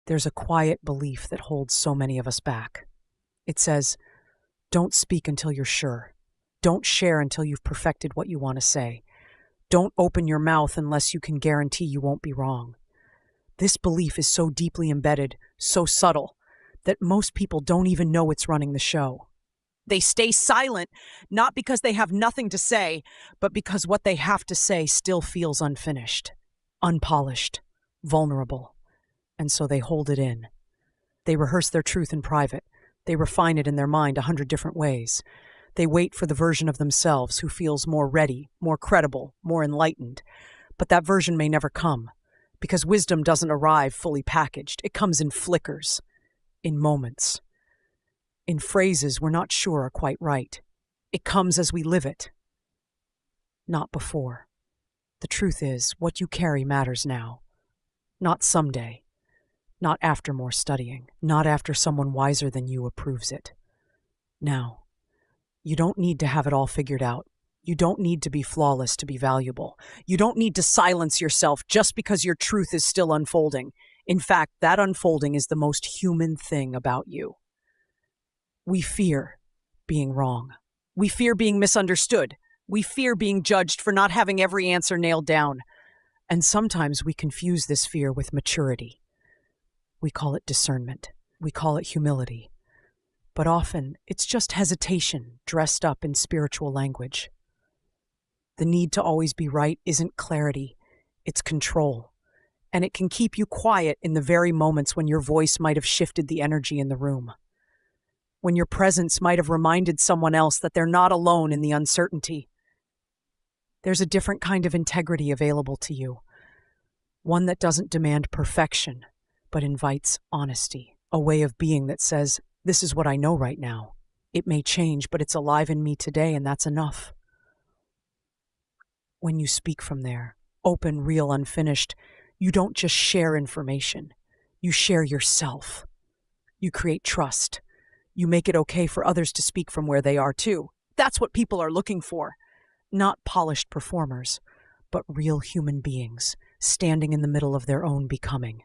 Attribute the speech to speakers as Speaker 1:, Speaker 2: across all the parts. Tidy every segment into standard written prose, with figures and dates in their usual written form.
Speaker 1: There's a quiet belief that holds so many of us back. It says, don't speak until you're sure. Don't share until you've perfected what you want to say. Don't open your mouth unless you can guarantee you won't be wrong. This belief is so deeply embedded, so subtle, that most people don't even know it's running the show. They stay silent, not because they have nothing to say, but because what they have to say still feels unfinished, unpolished, vulnerable. And so they hold it in. They rehearse their truth in private. They refine it in their mind 100 different ways. They wait for the version of themselves who feels more ready, more credible, more enlightened. But that version may never come, because wisdom doesn't arrive fully packaged. It comes in flickers, in moments, in phrases we're not sure are quite right. It comes as we live it, not before. The truth is, what you carry matters now, not someday, not after more studying, not after someone wiser than you approves it. Now, you don't need to have it all figured out. You don't need to be flawless to be valuable. You don't need to silence yourself just because your truth is still unfolding. In fact, that unfolding is the most human thing about you. We fear being wrong. We fear being misunderstood. We fear being judged for not having every answer nailed down. And sometimes we confuse this fear with maturity. We call it discernment. We call it humility. But often, it's just hesitation dressed up in spiritual language. The need to always be right isn't clarity, it's control. And it can keep you quiet in the very moments when your voice might have shifted the energy in the room. When your presence might have reminded someone else that they're not alone in the uncertainty. There's a different kind of integrity available to you. One that doesn't demand perfection, but invites honesty. A way of being that says, this is what I know right now. It may change, but it's alive in me today, and that's enough. When you speak from there, open, real, unfinished, you don't just share information. You share yourself. You create trust. You make it okay for others to speak from where they are too. That's what people are looking for. Not polished performers, but real human beings, standing in the middle of their own becoming.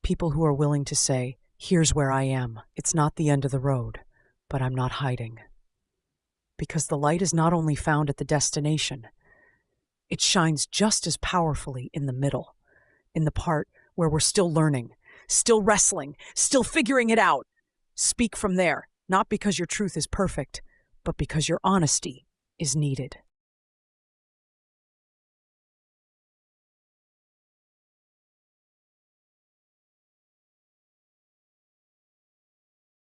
Speaker 1: People who are willing to say, here's where I am. It's not the end of the road, but I'm not hiding. Because the light is not only found at the destination, it shines just as powerfully in the middle, in the part where we're still learning, still wrestling, still figuring it out. Speak from there, not because your truth is perfect, but because your honesty is needed.